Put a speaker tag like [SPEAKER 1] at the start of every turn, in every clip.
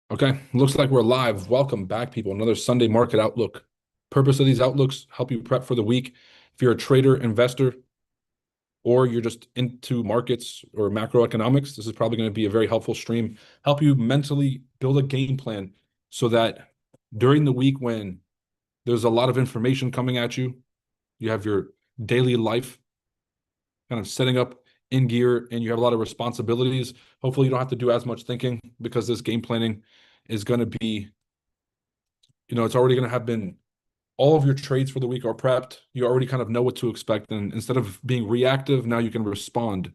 [SPEAKER 1] Okay, looks like we're live. Welcome back, people. Another Sunday market outlook. Purpose of these outlooks, help you prep for the week. If you're a trader, investor, or you're just into markets or macroeconomics, this is probably going to be a very helpful stream. Help you mentally build a game plan so that during the week when there's a lot of information coming at you, you have your daily life kind of setting up in gear and you have a lot of responsibilities. Hopefully, you don't have to do as much thinking because this game planning is going to be, it's already going to have been all of your trades for the week are prepped. You already kind of know what to expect. And instead of being reactive, now you can respond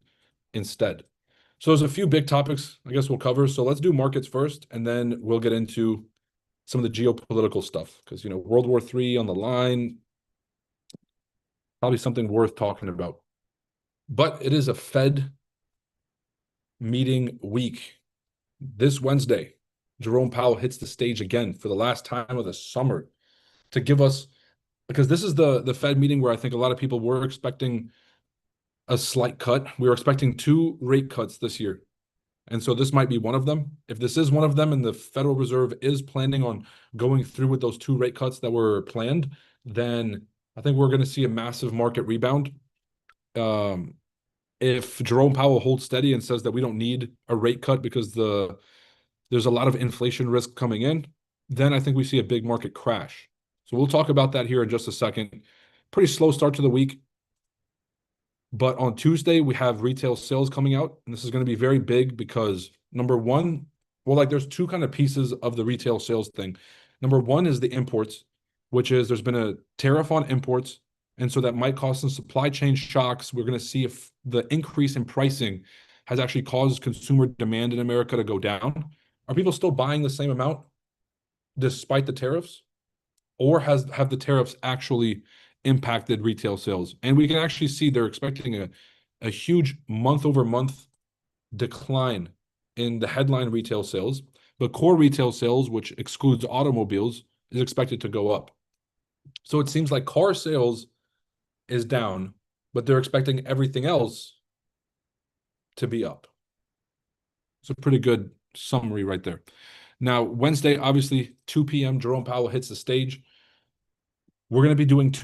[SPEAKER 1] instead. So there's a few big topics I guess we'll cover. So let's do markets first, and then we'll get into some of the geopolitical stuff because, World War III on the line, probably something worth talking about. But it is a Fed meeting week. This Wednesday, Jerome Powell hits the stage again for the last time of the summer to give us, because this is the Fed meeting where I think a lot of people were expecting a slight cut. We were expecting two rate cuts this year. And so this might be one of them. If this is one of them and the Federal Reserve is planning on going through with those two rate cuts that were planned, then I think we're going to see a massive market rebound. Um, if Jerome Powell holds steady and says that we don't need a rate cut because there's a lot of inflation risk coming in, then I think we see a big market crash. So we'll talk about that here in just a second. Pretty slow start to the week. But on Tuesday, we have retail sales coming out. And this is going to be very big because number one, well, like there's two kind of pieces of the retail sales thing. Number one is the imports, which is there's been a tariff on imports. And so that might cause some supply chain shocks. We're going to see if the increase in pricing has actually caused consumer demand in America to go down. Are people still buying the same amount despite the tariffs? Or have the tariffs actually impacted retail sales? And we can actually see they're expecting a huge month-over-month decline in the headline retail sales, but core retail sales, which excludes automobiles, is expected to go up. So it seems like car sales is down, but they're expecting everything else to be up. It's a pretty good summary right there. Now, Wednesday, obviously, 2 p.m., Jerome Powell hits the stage. We're going to be doing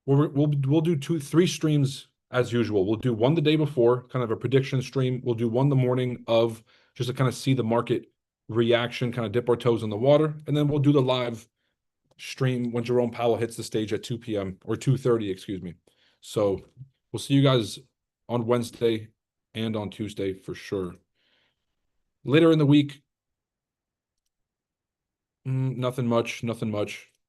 [SPEAKER 1] we'll do three streams as usual. We'll do one the day before, kind of a prediction stream. We'll do one the morning of, just to kind of see the market reaction, kind of dip our toes in the water. And then we'll do the live stream when Jerome Powell hits the stage at 2 p.m. or 2:30, excuse me. So we'll see you guys on Wednesday and on Tuesday for sure. Later in the week, nothing much.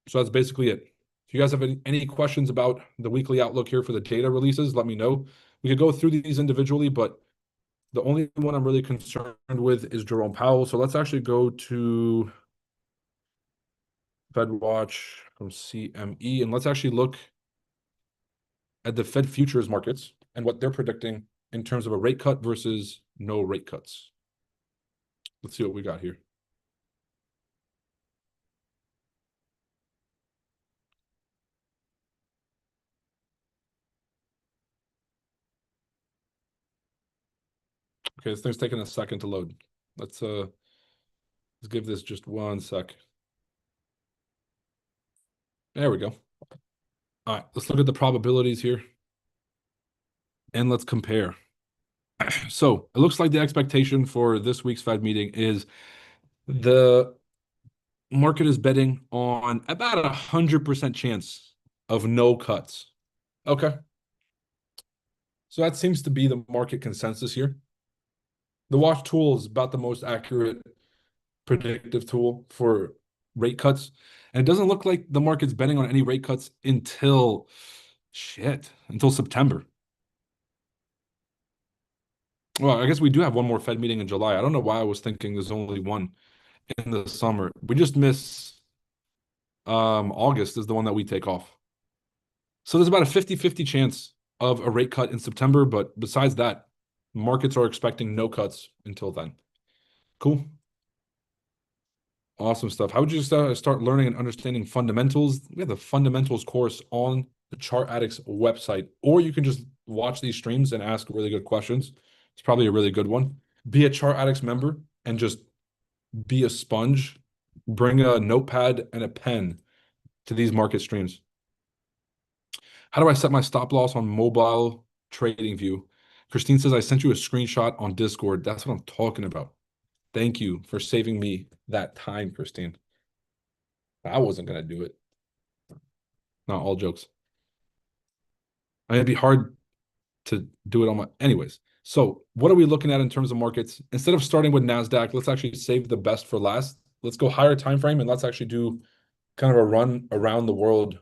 [SPEAKER 1] So that's basically it. If you guys have any questions about the weekly outlook here for the data releases, let me know. We could go through these individually, but the only one I'm really concerned with is Jerome Powell. So let's actually go to Fed Watch from CME, and let's actually look at the Fed futures markets and what they're predicting in terms of a rate cut versus no rate cuts. Let's see what we got here. Okay, this thing's taking a second to load. Let's give this just one sec. There we go. All right, let's look at the probabilities here and let's compare. So it looks like the expectation for this week's Fed meeting is the market is betting on about 100% chance of no cuts. Okay. So that seems to be the market consensus here. The watch tool is about the most accurate predictive tool for rate cuts. And it doesn't look like the market's betting on any rate cuts until September. Well, I guess we do have one more Fed meeting in July. I don't know why I was thinking there's only one in the summer. We just miss August is the one that we take off. So there's about a 50-50 chance of a rate cut in September, but besides that, markets are expecting no cuts until then. Cool. Awesome stuff. How would you start learning and understanding fundamentals? We have the fundamentals course on the Chart Addicts website, or you can just watch these streams and ask really good questions. It's probably a really good one. Be a Chart Addicts member and just be a sponge, bring a notepad and a pen to these market streams. How do I set my stop loss on mobile trading view? Christine says, I sent you a screenshot on Discord. That's what I'm talking about. Thank you for saving me that time, Christine. I wasn't going to do it. Not all jokes. I mean, it'd be hard to do it on my... Anyways, so what are we looking at in terms of markets? Instead of starting with NASDAQ, let's actually save the best for last. Let's go higher time frame and let's actually do kind of a run around the world.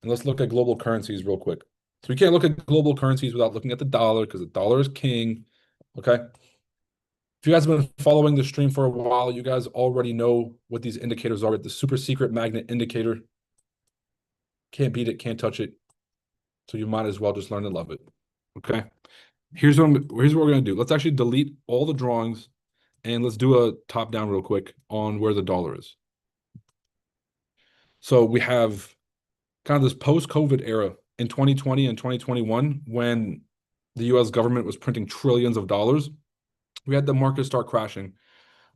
[SPEAKER 1] And let's look at global currencies real quick. So we can't look at global currencies without looking at the dollar because the dollar is king. Okay. If you guys have been following the stream for a while, you guys already know what these indicators are. The super secret magnet indicator. Can't beat it, can't touch it. So you might as well just learn to love it. Okay. Here's what we're going to do. Let's actually delete all the drawings and let's do a top down real quick on where the dollar is. So we have kind of this post-COVID era in 2020 and 2021 when the US government was printing trillions of dollars. We had the market start crashing.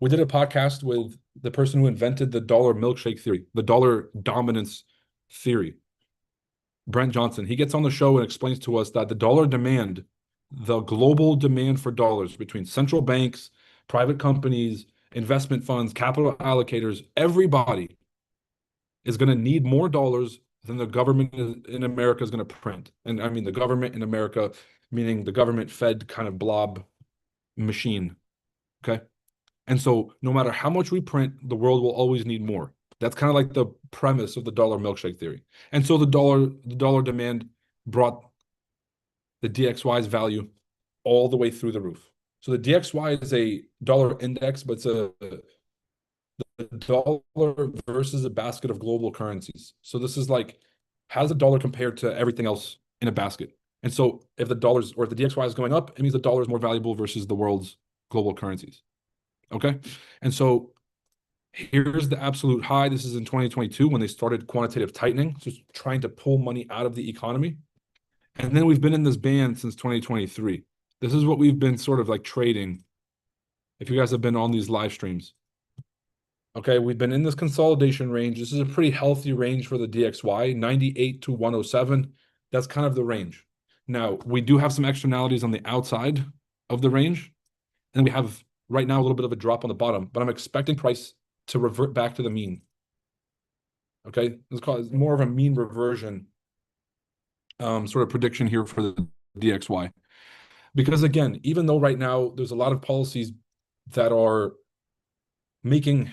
[SPEAKER 1] We did a podcast with the person who invented the dollar milkshake theory, the dollar dominance theory, Brent Johnson. He gets on the show and explains to us that the dollar demand, the global demand for dollars between central banks, private companies, investment funds, capital allocators, everybody is going to need more dollars than the government in America is going to print. And I mean the government in America, meaning the government fed kind of blob machine. Okay. And so no matter how much we print, the world will always need more. That's kind of like the premise of the dollar milkshake theory. And so the dollar demand brought the DXY's value all the way through the roof. So the DXY is a dollar index, but it's the dollar versus a basket of global currencies. So this is like, how's the dollar compared to everything else in a basket? And so if the dollars or if the DXY is going up, it means the dollar is more valuable versus the world's global currencies. Okay. And so here's the absolute high. This is in 2022 when they started quantitative tightening, just trying to pull money out of the economy. And then we've been in this band since 2023. This is what we've been sort of like trading. If you guys have been on these live streams. Okay, we've been in this consolidation range. This is a pretty healthy range for the DXY, 98 to 107. That's kind of the range. Now, we do have some externalities on the outside of the range. And we have right now a little bit of a drop on the bottom, but I'm expecting price to revert back to the mean. Okay, let's call it more of a mean reversion sort of prediction here for the DXY. Because again, even though right now there's a lot of policies that are making,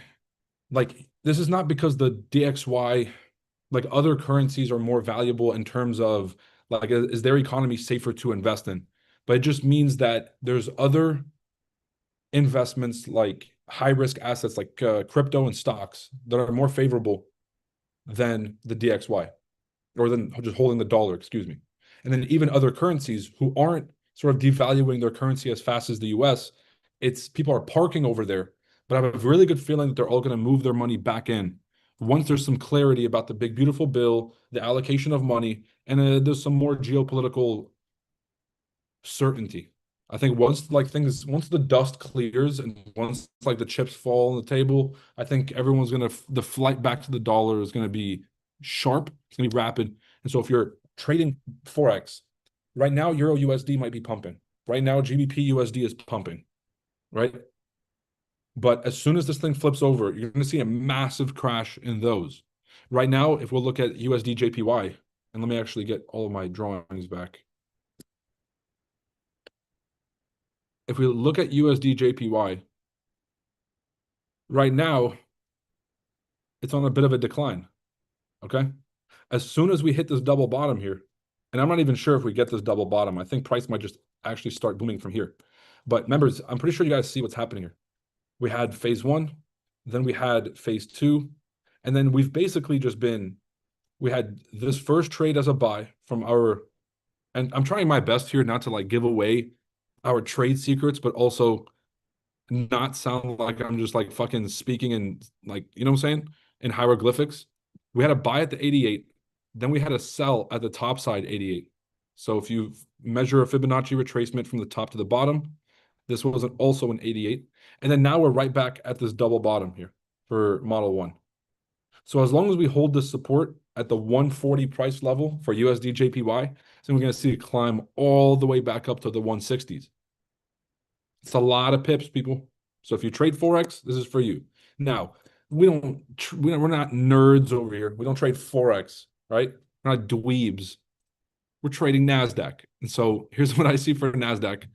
[SPEAKER 1] like, this is not because the DXY, like other currencies are more valuable in terms of like, is their economy safer to invest in? But it just means that there's other investments like high risk assets like crypto and stocks that are more favorable than the DXY or than just holding the dollar, excuse me. And then even other currencies who aren't sort of devaluing their currency as fast as the US, it's people are parking over there, but I have a really good feeling that they're all going to move their money back in once there's some clarity about the big beautiful bill, the allocation of money, and there's some more geopolitical certainty. I think once the dust clears and once like the chips fall on the table, I think everyone's the flight back to the dollar is gonna be sharp. It's gonna be rapid. And so if you're trading Forex, right now Euro USD might be pumping. Right now GBP USD is pumping, right? But as soon as this thing flips over, you're gonna see a massive crash in those. Right now, if we'll look at USDJPY, and let me actually get all of my drawings back. If we look at USDJPY, right now, it's on a bit of a decline, okay? As soon as we hit this double bottom here, and I'm not even sure if we get this double bottom, I think price might just actually start booming from here. But members, I'm pretty sure you guys see what's happening here. We had phase one, then we had phase two, and then we've basically just we had this first trade as a buy from and I'm trying my best here not to like give away our trade secrets, but also not sound like I'm just like fucking speaking in like, you know what I'm saying? In hieroglyphics. We had a buy at the 88, then we had a sell at the top side 88. So if you measure a Fibonacci retracement from the top to the bottom, This was also an 88. And then now we're right back at this double bottom here for Model 1. So as long as we hold this support at the 140 price level for USDJPY, then we're going to see it climb all the way back up to the 160s. It's a lot of pips, people. So if you trade Forex, this is for you. Now, we're not nerds over here. We don't trade Forex, right? We're not dweebs. We're trading NASDAQ. And so here's what I see for NASDAQ.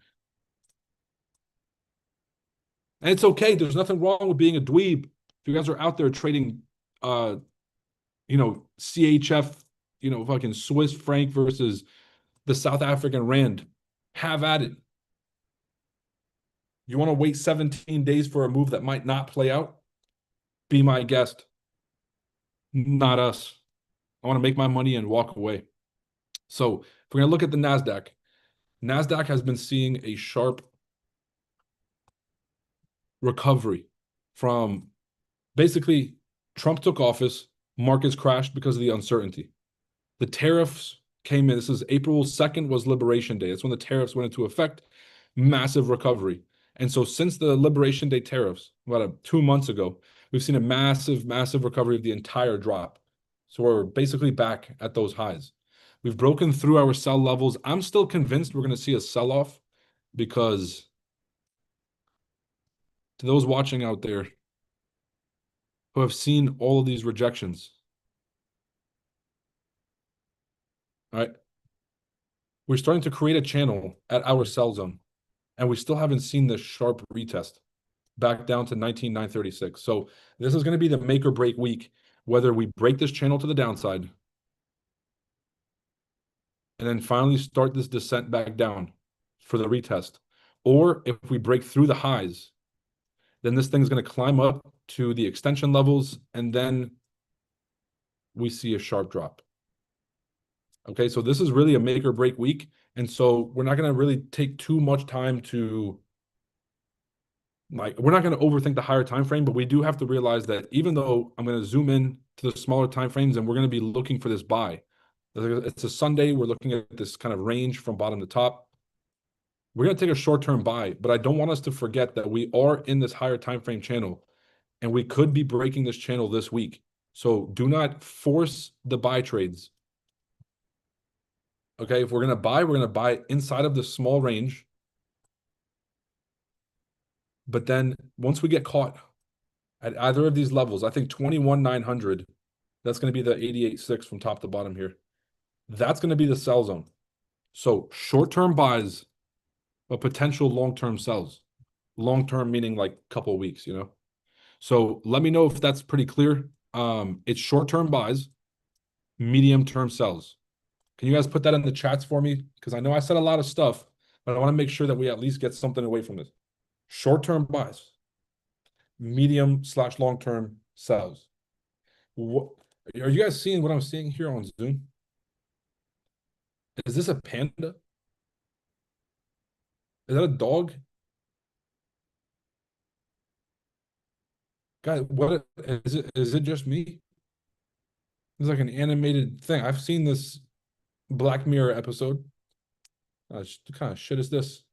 [SPEAKER 1] And it's okay. There's nothing wrong with being a dweeb. If you guys are out there trading CHF, fucking Swiss franc versus the South African rand, have at it. You want to wait 17 days for a move that might not play out? Be my guest. Not us. I want to make my money and walk away. So if we're going to look at the NASDAQ, NASDAQ has been seeing a sharp recovery from basically Trump took office, markets crashed because of the uncertainty. The tariffs came in. This is April 2nd was Liberation Day. That's when the tariffs went into effect. Massive recovery. And so since the Liberation Day tariffs, about 2 months ago, we've seen a massive, massive recovery of the entire drop. So we're basically back at those highs. We've broken through our sell levels. I'm still convinced we're going to see a sell-off because to those watching out there who have seen all of these rejections, all right, we're starting to create a channel at our sell zone, and we still haven't seen this sharp retest back down to 19,936. So this is going to be the make or break week, whether we break this channel to the downside and then finally start this descent back down for the retest, or if we break through the highs, then this thing is going to climb up to the extension levels, and then we see a sharp drop. Okay, so this is really a make or break week, and so we're not going to really take too much time to we're not going to overthink the higher time frame, but we do have to realize that even though I'm going to zoom in to the smaller time frames and we're going to be looking for this buy, it's a Sunday, we're looking at this kind of range from bottom to top. We're going to take a short-term buy, but I don't want us to forget that we are in this higher time frame channel, and we could be breaking this channel this week. So do not force the buy trades. Okay, if we're going to buy inside of the small range. But then once we get caught at either of these levels, I think 21,900, that's going to be the 88.6 from top to bottom here. That's going to be the sell zone. So short-term buys, but potential long-term sells. Long-term meaning like a couple of weeks, So let me know if that's pretty clear. It's short-term buys, medium-term sells. Can you guys put that in the chats for me? Because I know I said a lot of stuff, but I want to make sure that we at least get something away from this. Short-term buys, medium/long-term sells. What are you guys seeing what I'm seeing here on Zoom? Is this a panda? Is that a dog? Guys, what is it? Is it just me? It's like an animated thing. I've seen this Black Mirror episode. What kind of shit is this?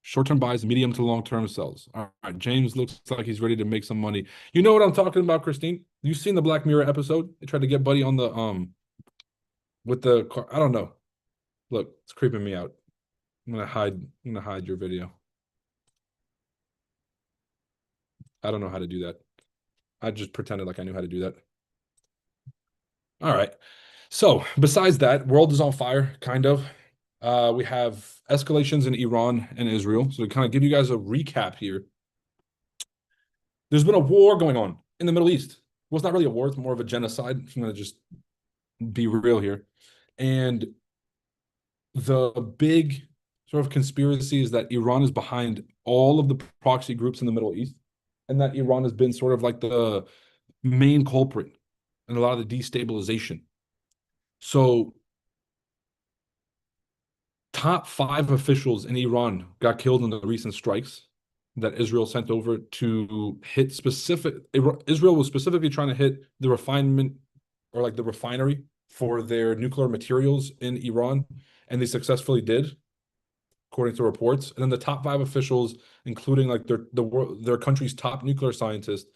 [SPEAKER 1] Short-term buys, medium to long-term sells. All right, James looks like he's ready to make some money. You know what I'm talking about, Christine? You've seen the Black Mirror episode? They tried to get Buddy on the with the car. I don't know. Look, it's creeping me out. I'm gonna hide your video. I don't know how to do that. I just pretended like I knew how to do that. All right. So besides that, world is on fire, kind of. We have escalations in Iran and Israel. So to kind of give you guys a recap here, there's been a war going on in the Middle East. Well, it's not really a war, it's more of a genocide. I'm going to just be real here. And the big sort of conspiracy is that Iran is behind all of the proxy groups in the Middle East, and that Iran has been sort of like the main culprit in a lot of the destabilization. So top 5 officials in Iran got killed in the recent strikes that Israel sent over to hit Israel was specifically trying to hit the refinement or like the refinery for their nuclear materials in Iran, and they successfully did, according to reports. And then the top 5 officials, including like their country's top nuclear scientist,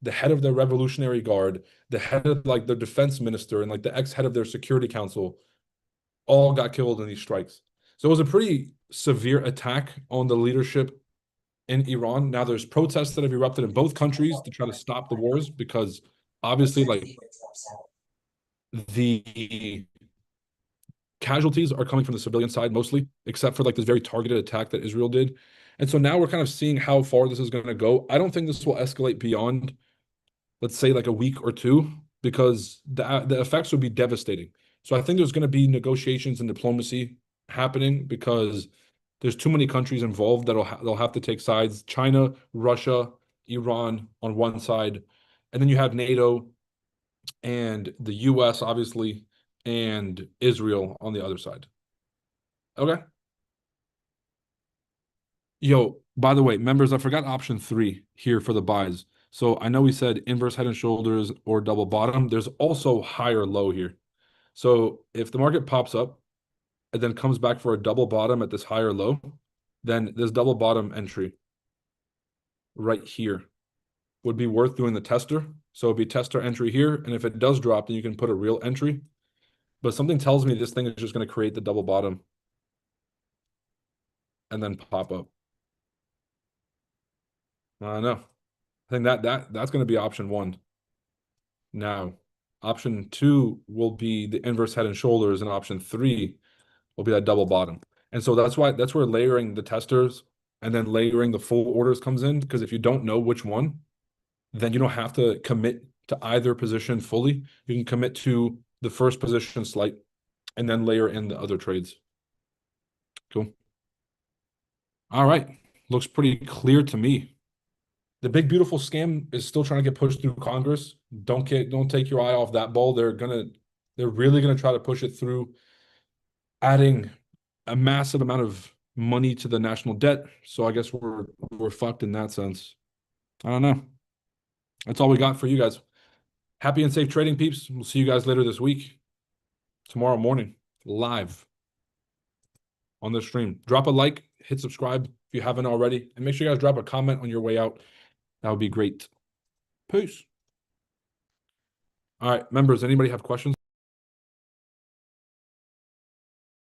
[SPEAKER 1] the head of their Revolutionary Guard, the head of like their defense minister, and like the ex-head of their Security Council, all got killed in these strikes. So it was a pretty severe attack on the leadership in Iran. Now there's protests that have erupted in both countries to try to stop the wars because obviously like the casualties are coming from the civilian side mostly, except for like this very targeted attack that Israel did. And so now we're kind of seeing how far this is going to go. I don't think this will escalate beyond, let's say, like a week or two, because the effects would be devastating. So I think there's going to be negotiations and diplomacy happening because there's too many countries involved they'll have to take sides. China, Russia, Iran on one side, and then you have NATO and the US, obviously, and Israel on the other side. Okay. Yo, by the way, members, I forgot option 3 here for the buys. So I know we said inverse head and shoulders or double bottom. There's also higher low here. So if the market pops up and then comes back for a double bottom at this higher low, then this double bottom entry right here would be worth doing the tester. So it'd be tester entry here. And if it does drop, then you can put a real entry. But something tells me this thing is just going to create the double bottom and then pop up. I don't know. I think that's going to be option 1. Now, option 2 will be the inverse head and shoulders, and option 3 will be that double bottom. And so that's where layering the testers and then layering the full orders comes in, because if you don't know which one, then you don't have to commit to either position fully. You can commit to the first position slight and then layer in the other trades. Cool. All right. Looks pretty clear to me. The big beautiful scam is still trying to get pushed through Congress. Don't take your eye off that ball. They're really gonna try to push it through, adding a massive amount of money to the national debt. So I guess we're fucked in that sense. I don't know. That's all we got for you guys. Happy and safe trading, peeps. We'll see you guys later this week. Tomorrow morning, live on the stream. Drop a like, hit subscribe if you haven't already, and make sure you guys drop a comment on your way out. That would be great. Peace. All right, members, anybody have questions?